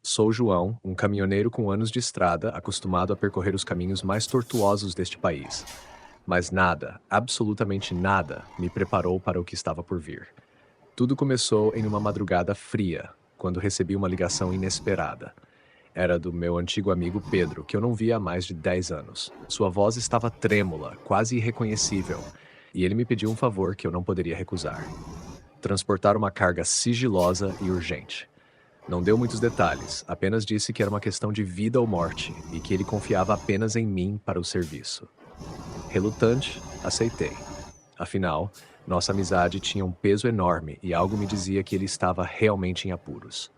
Sou João, um caminhoneiro com anos de estrada, acostumado a percorrer os caminhos mais tortuosos deste país. Mas nada, absolutamente nada, me preparou para o que estava por vir. Tudo começou em uma madrugada fria, quando recebi uma ligação inesperada. Era do meu antigo amigo Pedro, que eu não via há mais de 10 anos. Sua voz estava trêmula, quase irreconhecível, e ele me pediu um favor que eu não poderia recusar: transportar uma carga sigilosa e urgente. Não deu muitos detalhes, apenas disse que era uma questão de vida ou morte e que ele confiava apenas em mim para o serviço. Relutante, aceitei. Afinal, nossa amizade tinha um peso enorme e algo me dizia que ele estava realmente em apuros.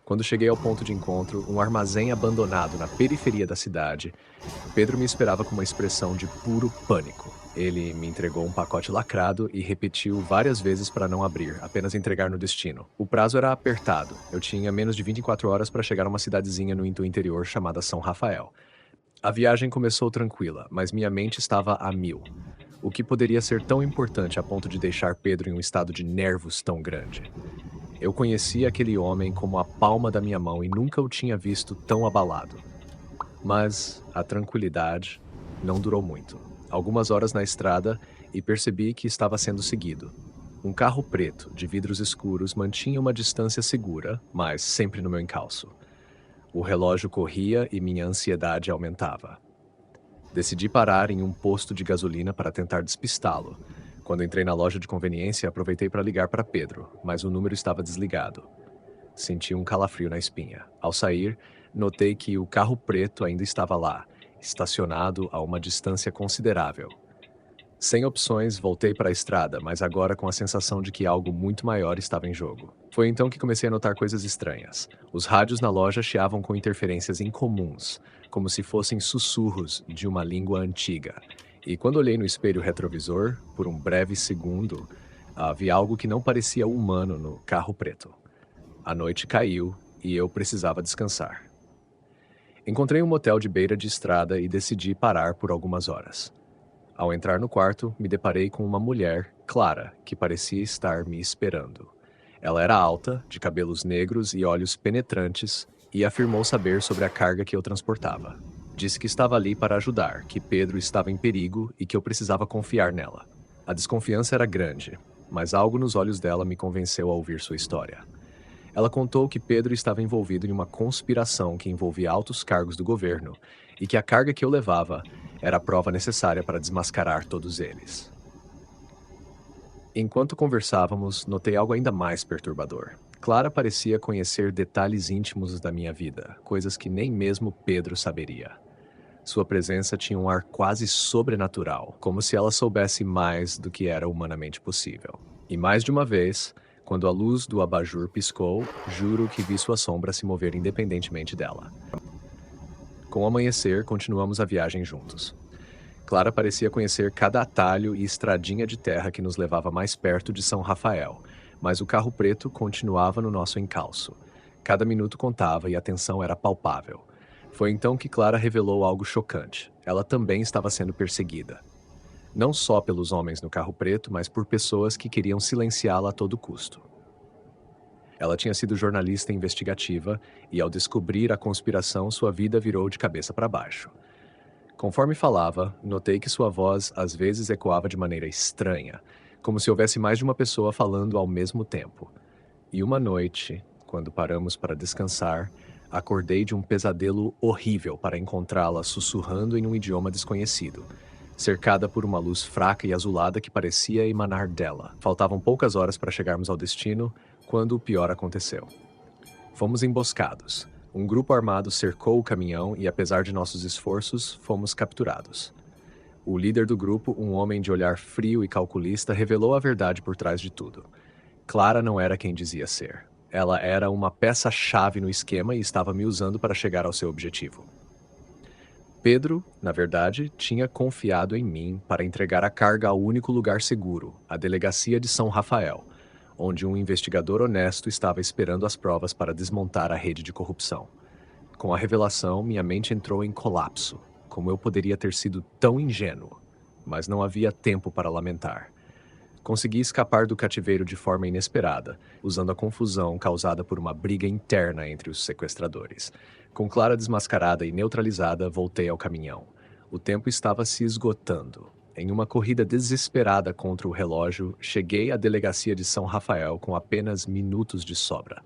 Quando cheguei ao ponto de encontro, um armazém abandonado na periferia da cidade, Pedro me esperava com uma expressão de puro pânico. Ele me entregou um pacote lacrado e repetiu várias vezes para não abrir, apenas entregar no destino. O prazo era apertado. Eu tinha menos de 24 horas para chegar a uma cidadezinha no interior chamada São Rafael. A viagem começou tranquila, mas minha mente estava a mil. O que poderia ser tão importante a ponto de deixar Pedro em um estado de nervos tão grande? Eu conhecia aquele homem como a palma da minha mão e nunca o tinha visto tão abalado. Mas a tranquilidade não durou muito. Algumas horas na estrada e percebi que estava sendo seguido. Um carro preto, de vidros escuros, mantinha uma distância segura, mas sempre no meu encalço. O relógio corria e minha ansiedade aumentava. Decidi parar em um posto de gasolina para tentar despistá-lo. Quando entrei na loja de conveniência, aproveitei para ligar para Pedro, mas o número estava desligado. Senti um calafrio na espinha. Ao sair, notei que o carro preto ainda estava lá, estacionado a uma distância considerável. Sem opções, voltei para a estrada, mas agora com a sensação de que algo muito maior estava em jogo. Foi então que comecei a notar coisas estranhas. Os rádios na loja chiavam com interferências incomuns, como se fossem sussurros de uma língua antiga. E quando olhei no espelho retrovisor, por um breve segundo, vi algo que não parecia humano no carro preto. A noite caiu e eu precisava descansar. Encontrei um motel de beira de estrada e decidi parar por algumas horas. Ao entrar no quarto, me deparei com uma mulher, Clara, que parecia estar me esperando. Ela era alta, de cabelos negros e olhos penetrantes, e afirmou saber sobre a carga que eu transportava. Disse que estava ali para ajudar, que Pedro estava em perigo e que eu precisava confiar nela. A desconfiança era grande, mas algo nos olhos dela me convenceu a ouvir sua história. Ela contou que Pedro estava envolvido em uma conspiração que envolvia altos cargos do governo e que a carga que eu levava era a prova necessária para desmascarar todos eles. Enquanto conversávamos, notei algo ainda mais perturbador. Clara parecia conhecer detalhes íntimos da minha vida, coisas que nem mesmo Pedro saberia. Sua presença tinha um ar quase sobrenatural, como se ela soubesse mais do que era humanamente possível. E mais de uma vez, quando a luz do abajur piscou, juro que vi sua sombra se mover independentemente dela. Com o amanhecer, continuamos a viagem juntos. Clara parecia conhecer cada atalho e estradinha de terra que nos levava mais perto de São Rafael, mas o carro preto continuava no nosso encalço. Cada minuto contava e a tensão era palpável. Foi então que Clara revelou algo chocante. Ela também estava sendo perseguida. Não só pelos homens no carro preto, mas por pessoas que queriam silenciá-la a todo custo. Ela tinha sido jornalista investigativa e, ao descobrir a conspiração, sua vida virou de cabeça para baixo. Conforme falava, notei que sua voz às vezes ecoava de maneira estranha, como se houvesse mais de uma pessoa falando ao mesmo tempo. E uma noite, quando paramos para descansar, acordei de um pesadelo horrível para encontrá-la sussurrando em um idioma desconhecido, cercada por uma luz fraca e azulada que parecia emanar dela. Faltavam poucas horas para chegarmos ao destino, quando o pior aconteceu. Fomos emboscados. Um grupo armado cercou o caminhão e, apesar de nossos esforços, fomos capturados. O líder do grupo, um homem de olhar frio e calculista, revelou a verdade por trás de tudo. Clara não era quem dizia ser. Ela era uma peça-chave no esquema e estava me usando para chegar ao seu objetivo. Pedro, na verdade, tinha confiado em mim para entregar a carga ao único lugar seguro, a delegacia de São Rafael, onde um investigador honesto estava esperando as provas para desmontar a rede de corrupção. Com a revelação, minha mente entrou em colapso. Como eu poderia ter sido tão ingênuo? Mas não havia tempo para lamentar. Consegui escapar do cativeiro de forma inesperada, usando a confusão causada por uma briga interna entre os sequestradores. Com Clara desmascarada e neutralizada, voltei ao caminhão. O tempo estava se esgotando. Em uma corrida desesperada contra o relógio, cheguei à delegacia de São Rafael com apenas minutos de sobra.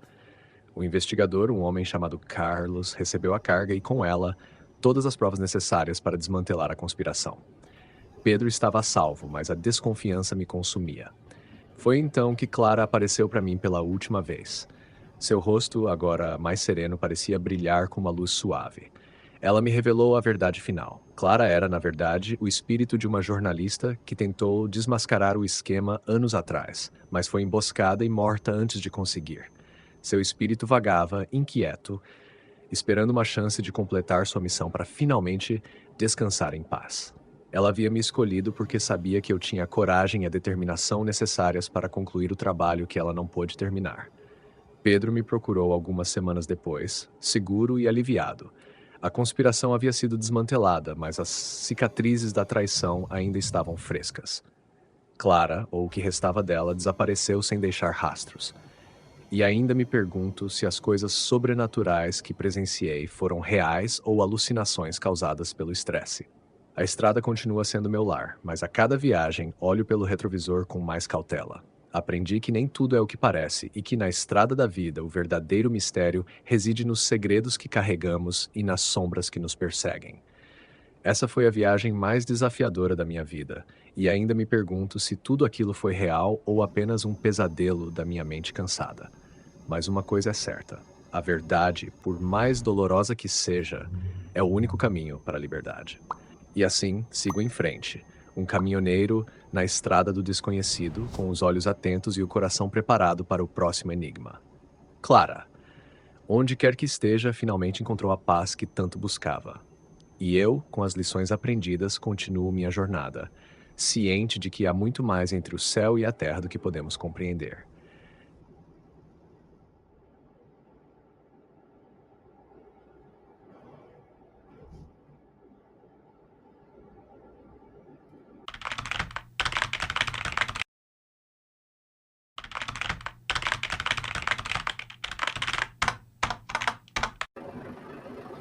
O investigador, um homem chamado Carlos, recebeu a carga e, com ela, todas as provas necessárias para desmantelar a conspiração. Pedro estava a salvo, mas a desconfiança me consumia. Foi então que Clara apareceu para mim pela última vez. Seu rosto, agora mais sereno, parecia brilhar com uma luz suave. Ela me revelou a verdade final. Clara era, na verdade, o espírito de uma jornalista que tentou desmascarar o esquema anos atrás, mas foi emboscada e morta antes de conseguir. Seu espírito vagava, inquieto, esperando uma chance de completar sua missão para finalmente descansar em paz. Ela havia me escolhido porque sabia que eu tinha a coragem e a determinação necessárias para concluir o trabalho que ela não pôde terminar. Pedro me procurou algumas semanas depois, seguro e aliviado. A conspiração havia sido desmantelada, mas as cicatrizes da traição ainda estavam frescas. Clara, ou o que restava dela, desapareceu sem deixar rastros. E ainda me pergunto se as coisas sobrenaturais que presenciei foram reais ou alucinações causadas pelo estresse. A estrada continua sendo meu lar, mas a cada viagem olho pelo retrovisor com mais cautela. Aprendi que nem tudo é o que parece e que na estrada da vida o verdadeiro mistério reside nos segredos que carregamos e nas sombras que nos perseguem. Essa foi a viagem mais desafiadora da minha vida, e ainda me pergunto se tudo aquilo foi real ou apenas um pesadelo da minha mente cansada. Mas uma coisa é certa: a verdade, por mais dolorosa que seja, é o único caminho para a liberdade. E assim, sigo em frente, um caminhoneiro na estrada do desconhecido, com os olhos atentos e o coração preparado para o próximo enigma. Clara, onde quer que esteja, finalmente encontrou a paz que tanto buscava. E eu, com as lições aprendidas, continuo minha jornada, ciente de que há muito mais entre o céu e a terra do que podemos compreender.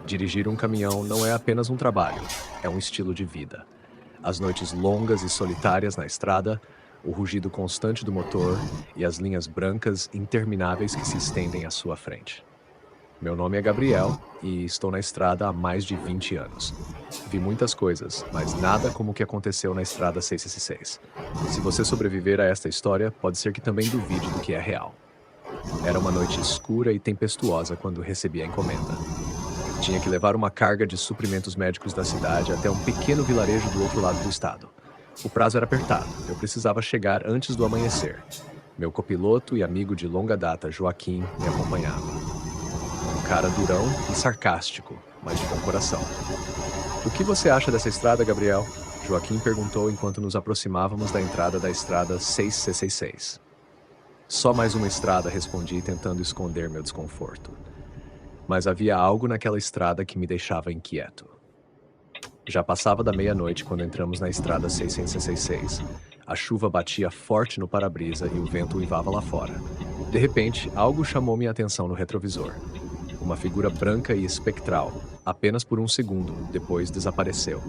Dirigir um caminhão não é apenas um trabalho, é um estilo de vida. As noites longas e solitárias na estrada, o rugido constante do motor e as linhas brancas intermináveis que se estendem à sua frente. Meu nome é Gabriel e estou na estrada há mais de 20 anos. Vi muitas coisas, mas nada como o que aconteceu na estrada 666. Se você sobreviver a esta história, pode ser que também duvide do que é real. Era uma noite escura e tempestuosa quando recebi a encomenda. Tinha que levar uma carga de suprimentos médicos da cidade até um pequeno vilarejo do outro lado do estado. O prazo era apertado, eu precisava chegar antes do amanhecer. Meu copiloto e amigo de longa data, Joaquim, me acompanhava. Um cara durão e sarcástico, mas de bom coração. O que você acha dessa estrada, Gabriel? Joaquim perguntou enquanto nos aproximávamos da entrada da estrada 666. Só mais uma estrada, respondi, tentando esconder meu desconforto. Mas havia algo naquela estrada que me deixava inquieto. Já passava da meia-noite quando entramos na estrada 666. A chuva batia forte no para-brisa e o vento uivava lá fora. De repente, algo chamou minha atenção no retrovisor. Uma figura branca e espectral, apenas por um segundo, depois desapareceu.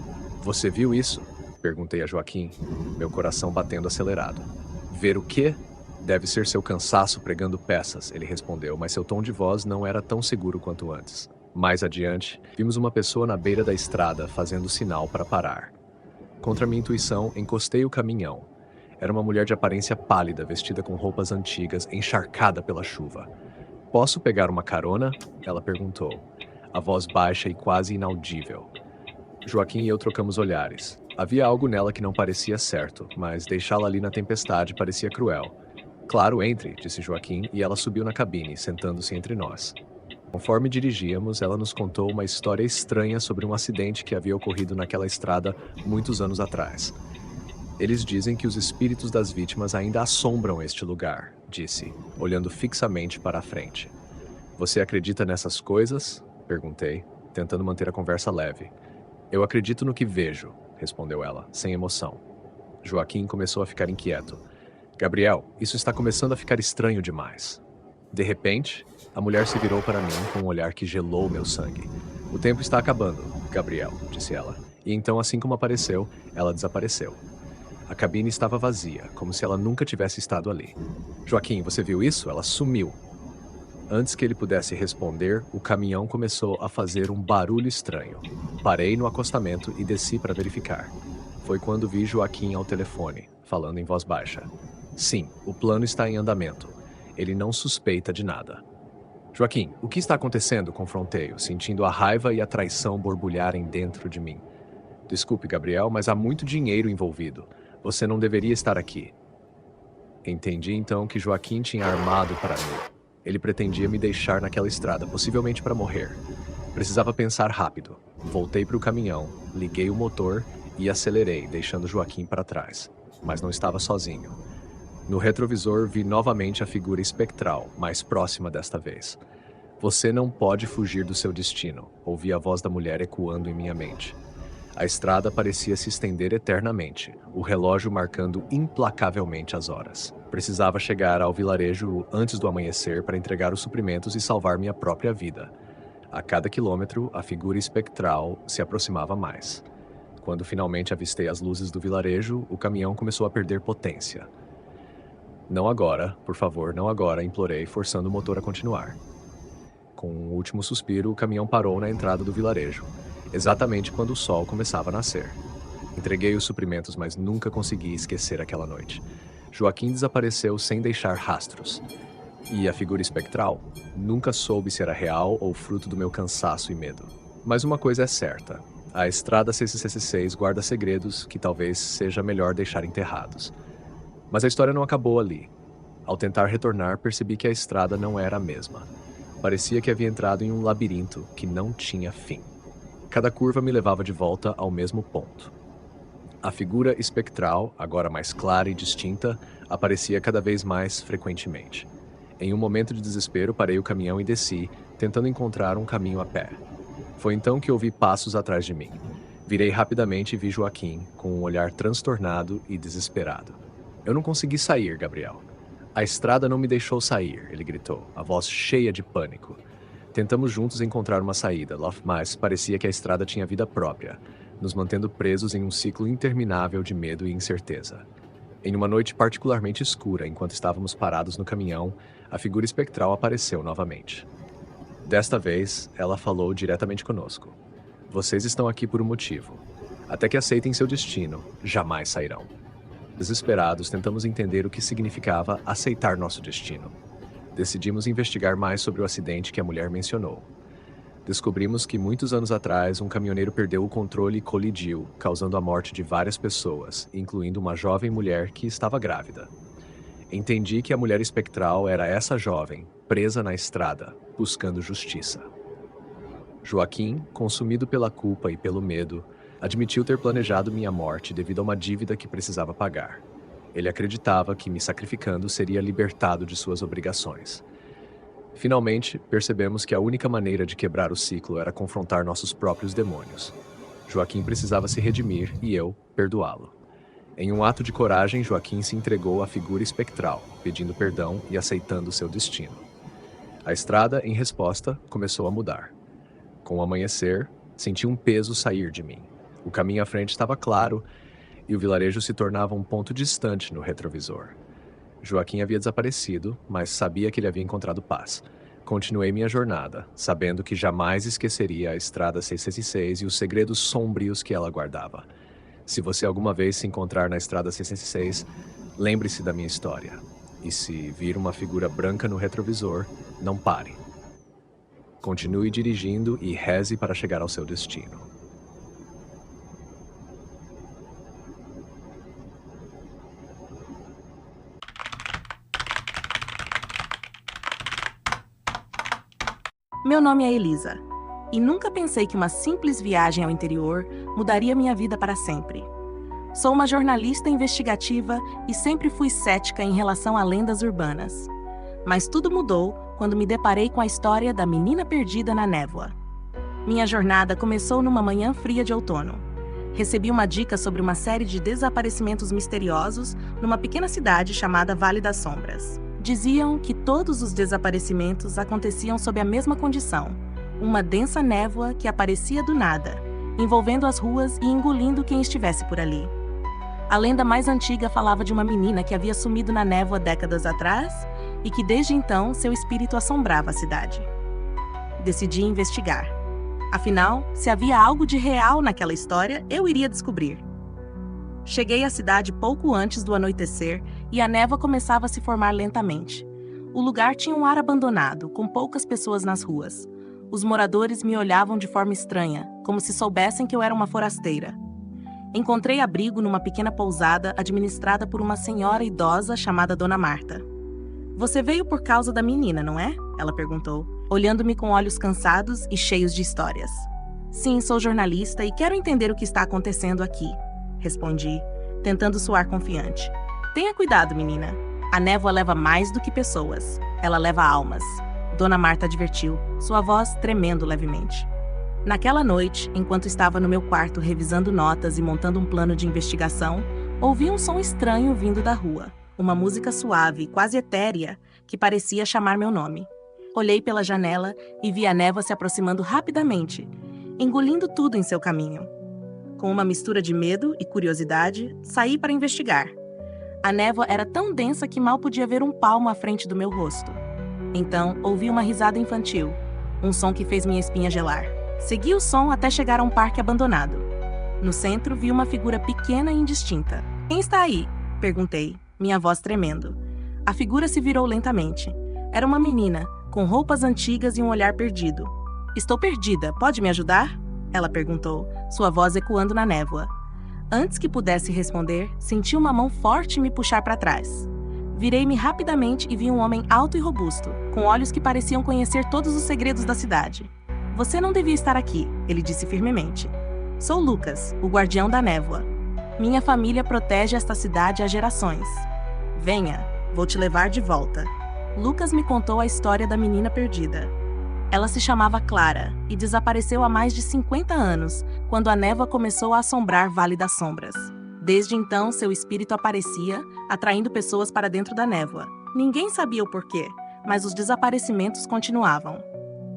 Você viu isso? Perguntei a Joaquim, meu coração batendo acelerado. Ver o quê? Deve ser seu cansaço pregando peças, ele respondeu, mas seu tom de voz não era tão seguro quanto antes. Mais adiante, vimos uma pessoa na beira da estrada fazendo sinal para parar. Contra minha intuição, encostei o caminhão. Era uma mulher de aparência pálida, vestida com roupas antigas, encharcada pela chuva. Posso pegar uma carona? Ela perguntou, a voz baixa e quase inaudível. Joaquim e eu trocamos olhares. Havia algo nela que não parecia certo, mas deixá-la ali na tempestade parecia cruel. Claro, entre, disse Joaquim, e ela subiu na cabine, sentando-se entre nós. Conforme dirigíamos, ela nos contou uma história estranha sobre um acidente que havia ocorrido naquela estrada muitos anos atrás. Eles dizem que os espíritos das vítimas ainda assombram este lugar, disse, olhando fixamente para a frente. Você acredita nessas coisas? Perguntei, tentando manter a conversa leve. Eu acredito no que vejo, respondeu ela, sem emoção. Joaquim começou a ficar inquieto. Gabriel, isso está começando a ficar estranho demais. De repente, a mulher se virou para mim com um olhar que gelou meu sangue. O tempo está acabando, Gabriel, disse ela. E então, assim como apareceu, ela desapareceu. A cabine estava vazia, como se ela nunca tivesse estado ali. Joaquim, você viu isso? Ela sumiu. Antes que ele pudesse responder, o caminhão começou a fazer um barulho estranho. Parei no acostamento e desci para verificar. Foi quando vi Joaquim ao telefone, falando em voz baixa. Sim, o plano está em andamento. Ele não suspeita de nada. Joaquim, o que está acontecendo? Confrontei-o, sentindo a raiva e a traição borbulharem dentro de mim. Desculpe, Gabriel, mas há muito dinheiro envolvido. Você não deveria estar aqui. Entendi então que Joaquim tinha armado para mim. Ele pretendia me deixar naquela estrada, possivelmente para morrer. Precisava pensar rápido. Voltei para o caminhão, liguei o motor e acelerei, deixando Joaquim para trás. Mas não estava sozinho. No retrovisor, vi novamente a figura espectral, mais próxima desta vez. Você não pode fugir do seu destino, ouvi a voz da mulher ecoando em minha mente. A estrada parecia se estender eternamente, o relógio marcando implacavelmente as horas. Precisava chegar ao vilarejo antes do amanhecer para entregar os suprimentos e salvar minha própria vida. A cada quilômetro, a figura espectral se aproximava mais. Quando finalmente avistei as luzes do vilarejo, o caminhão começou a perder potência. Não agora, por favor, não agora, implorei, forçando o motor a continuar. Com um último suspiro, o caminhão parou na entrada do vilarejo, exatamente quando o sol começava a nascer. Entreguei os suprimentos, mas nunca consegui esquecer aquela noite. Joaquim desapareceu sem deixar rastros. E a figura espectral? Nunca soube se era real ou fruto do meu cansaço e medo. Mas uma coisa é certa. A estrada 666 guarda segredos que talvez seja melhor deixar enterrados. Mas a história não acabou ali. Ao tentar retornar, percebi que a estrada não era a mesma. Parecia que havia entrado em um labirinto que não tinha fim. Cada curva me levava de volta ao mesmo ponto. A figura espectral, agora mais clara e distinta, aparecia cada vez mais frequentemente. Em um momento de desespero, parei o caminhão e desci, tentando encontrar um caminho a pé. Foi então que ouvi passos atrás de mim. Virei rapidamente e vi Joaquim, com um olhar transtornado e desesperado. Eu não consegui sair, Gabriel. A estrada não me deixou sair, ele gritou, a voz cheia de pânico. Tentamos juntos encontrar uma saída, mas parecia que a estrada tinha vida própria, nos mantendo presos em um ciclo interminável de medo e incerteza. Em uma noite particularmente escura, enquanto estávamos parados no caminhão, a figura espectral apareceu novamente. Desta vez, ela falou diretamente conosco. Vocês estão aqui por um motivo. Até que aceitem seu destino, jamais sairão. Desesperados, tentamos entender o que significava aceitar nosso destino. Decidimos investigar mais sobre o acidente que a mulher mencionou. Descobrimos que muitos anos atrás, um caminhoneiro perdeu o controle e colidiu, causando a morte de várias pessoas, incluindo uma jovem mulher que estava grávida. Entendi que a mulher espectral era essa jovem, presa na estrada, buscando justiça. Joaquim, consumido pela culpa e pelo medo, admitiu ter planejado minha morte devido a uma dívida que precisava pagar. Ele acreditava que, me sacrificando, seria libertado de suas obrigações. Finalmente, percebemos que a única maneira de quebrar o ciclo era confrontar nossos próprios demônios. Joaquim precisava se redimir e eu, perdoá-lo. Em um ato de coragem, Joaquim se entregou à figura espectral, pedindo perdão e aceitando seu destino. A estrada, em resposta, começou a mudar. Com o amanhecer, senti um peso sair de mim. O caminho à frente estava claro e o vilarejo se tornava um ponto distante no retrovisor. Joaquim havia desaparecido, mas sabia que ele havia encontrado paz. Continuei minha jornada, sabendo que jamais esqueceria a estrada 666 e os segredos sombrios que ela guardava. Se você alguma vez se encontrar na estrada 666, lembre-se da minha história. E se vir uma figura branca no retrovisor, não pare. Continue dirigindo e reze para chegar ao seu destino. Meu nome é Elisa, e nunca pensei que uma simples viagem ao interior mudaria minha vida para sempre. Sou uma jornalista investigativa e sempre fui cética em relação a lendas urbanas. Mas tudo mudou quando me deparei com a história da menina perdida na névoa. Minha jornada começou numa manhã fria de outono. Recebi uma dica sobre uma série de desaparecimentos misteriosos numa pequena cidade chamada Vale das Sombras. Diziam que todos os desaparecimentos aconteciam sob a mesma condição: uma densa névoa que aparecia do nada, envolvendo as ruas e engolindo quem estivesse por ali. A lenda mais antiga falava de uma menina que havia sumido na névoa décadas atrás e que desde então seu espírito assombrava a cidade. Decidi investigar. Afinal, se havia algo de real naquela história, eu iria descobrir. Cheguei à cidade pouco antes do anoitecer e a névoa começava a se formar lentamente. O lugar tinha um ar abandonado, com poucas pessoas nas ruas. Os moradores me olhavam de forma estranha, como se soubessem que eu era uma forasteira. Encontrei abrigo numa pequena pousada administrada por uma senhora idosa chamada Dona Marta. "Você veio por causa da menina, não é?" ela perguntou, olhando-me com olhos cansados e cheios de histórias. "Sim, sou jornalista e quero entender o que está acontecendo aqui", respondi, tentando soar confiante. "Tenha cuidado, menina. A névoa leva mais do que pessoas. Ela leva almas", Dona Marta advertiu, sua voz tremendo levemente. Naquela noite, enquanto estava no meu quarto revisando notas e montando um plano de investigação, ouvi um som estranho vindo da rua. Uma música suave, quase etérea, que parecia chamar meu nome. Olhei pela janela e vi a névoa se aproximando rapidamente, engolindo tudo em seu caminho. Com uma mistura de medo e curiosidade, saí para investigar. A névoa era tão densa que mal podia ver um palmo à frente do meu rosto. Então, ouvi uma risada infantil, um som que fez minha espinha gelar. Segui o som até chegar a um parque abandonado. No centro, vi uma figura pequena e indistinta. "Quem está aí?" perguntei, minha voz tremendo. A figura se virou lentamente. Era uma menina, com roupas antigas e um olhar perdido. "Estou perdida, pode me ajudar?" ela perguntou, sua voz ecoando na névoa. Antes que pudesse responder, senti uma mão forte me puxar para trás. Virei-me rapidamente e vi um homem alto e robusto, com olhos que pareciam conhecer todos os segredos da cidade. "Você não devia estar aqui", ele disse firmemente. "Sou Lucas, o guardião da névoa. Minha família protege esta cidade há gerações. Venha, vou te levar de volta." Lucas me contou a história da menina perdida. Ela se chamava Clara e desapareceu há mais de 50 anos, quando a névoa começou a assombrar Vale das Sombras. Desde então, seu espírito aparecia, atraindo pessoas para dentro da névoa. Ninguém sabia o porquê, mas os desaparecimentos continuavam.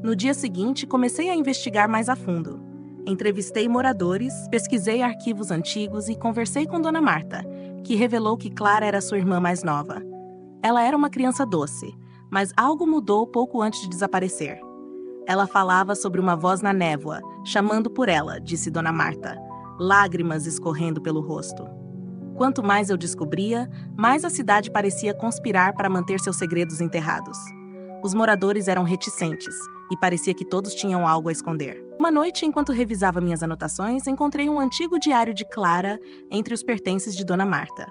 No dia seguinte, comecei a investigar mais a fundo. Entrevistei moradores, pesquisei arquivos antigos e conversei com Dona Marta, que revelou que Clara era sua irmã mais nova. Ela era uma criança doce, mas algo mudou pouco antes de desaparecer. Ela falava sobre uma voz na névoa, chamando por ela, disse Dona Marta, lágrimas escorrendo pelo rosto. Quanto mais eu descobria, mais a cidade parecia conspirar para manter seus segredos enterrados. Os moradores eram reticentes, e parecia que todos tinham algo a esconder. Uma noite, enquanto revisava minhas anotações, encontrei um antigo diário de Clara entre os pertences de Dona Marta.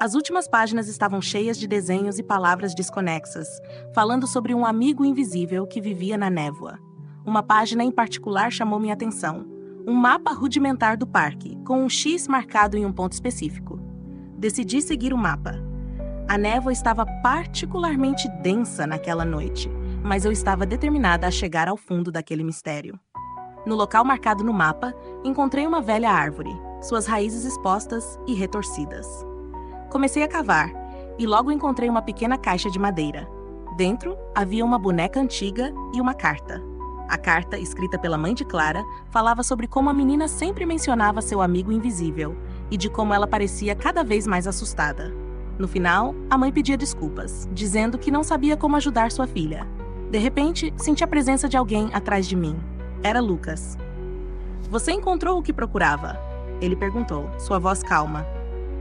As últimas páginas estavam cheias de desenhos e palavras desconexas, falando sobre um amigo invisível que vivia na névoa. Uma página em particular chamou minha atenção. Um mapa rudimentar do parque, com um X marcado em um ponto específico. Decidi seguir o mapa. A névoa estava particularmente densa naquela noite, mas eu estava determinada a chegar ao fundo daquele mistério. No local marcado no mapa, encontrei uma velha árvore, suas raízes expostas e retorcidas. Comecei a cavar, e logo encontrei uma pequena caixa de madeira. Dentro, havia uma boneca antiga e uma carta. A carta, escrita pela mãe de Clara, falava sobre como a menina sempre mencionava seu amigo invisível, e de como ela parecia cada vez mais assustada. No final, a mãe pedia desculpas, dizendo que não sabia como ajudar sua filha. De repente, senti a presença de alguém atrás de mim. Era Lucas. "Você encontrou o que procurava?" ele perguntou, sua voz calma.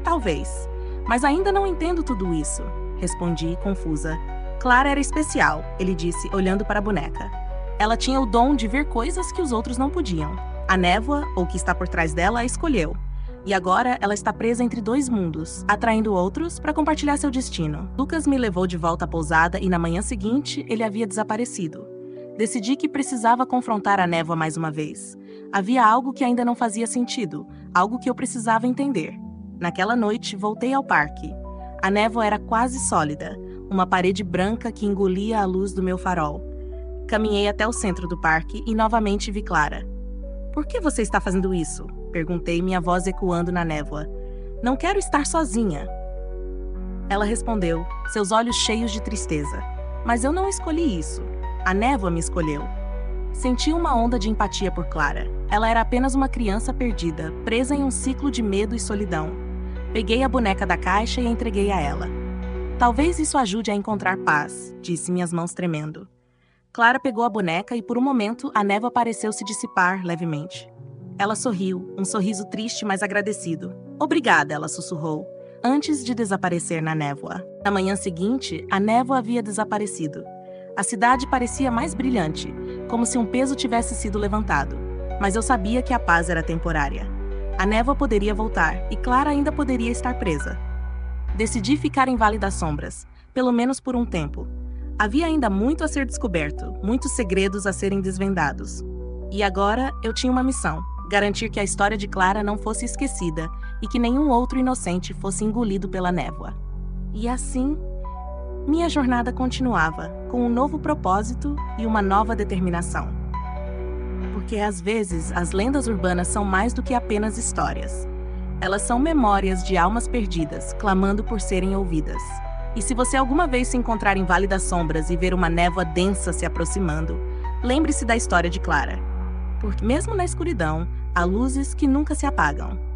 "Talvez, mas ainda não entendo tudo isso", respondi, confusa. "Clara era especial", ele disse, olhando para a boneca. "Ela tinha o dom de ver coisas que os outros não podiam. A névoa, ou o que está por trás dela, a escolheu. E agora ela está presa entre dois mundos, atraindo outros para compartilhar seu destino." Lucas me levou de volta à pousada e na manhã seguinte ele havia desaparecido. Decidi que precisava confrontar a névoa mais uma vez. Havia algo que ainda não fazia sentido, algo que eu precisava entender. Naquela noite, voltei ao parque. A névoa era quase sólida, uma parede branca que engolia a luz do meu farol. Caminhei até o centro do parque e novamente vi Clara. "Por que você está fazendo isso?" perguntei, minha voz ecoando na névoa. "Não quero estar sozinha." Ela respondeu, seus olhos cheios de tristeza. Mas eu não escolhi isso. A névoa me escolheu. Senti uma onda de empatia por Clara. Ela era apenas uma criança perdida, presa em um ciclo de medo e solidão. Peguei a boneca da caixa e a entreguei a ela. Talvez isso ajude a encontrar paz, disse, minhas mãos tremendo. Clara pegou a boneca e por um momento a névoa pareceu se dissipar levemente. Ela sorriu, um sorriso triste, mas agradecido. Obrigada, ela sussurrou, antes de desaparecer na névoa. Na manhã seguinte, a névoa havia desaparecido. A cidade parecia mais brilhante, como se um peso tivesse sido levantado. Mas eu sabia que a paz era temporária. A névoa poderia voltar e Clara ainda poderia estar presa. Decidi ficar em Vale das Sombras, pelo menos por um tempo. Havia ainda muito a ser descoberto, muitos segredos a serem desvendados. E agora eu tinha uma missão: garantir que a história de Clara não fosse esquecida e que nenhum outro inocente fosse engolido pela névoa. E assim, minha jornada continuava, com um novo propósito e uma nova determinação. Porque às vezes as lendas urbanas são mais do que apenas histórias. Elas são memórias de almas perdidas, clamando por serem ouvidas. E se você alguma vez se encontrar em Vale das Sombras e ver uma névoa densa se aproximando, lembre-se da história de Clara. Porque mesmo na escuridão, há luzes que nunca se apagam.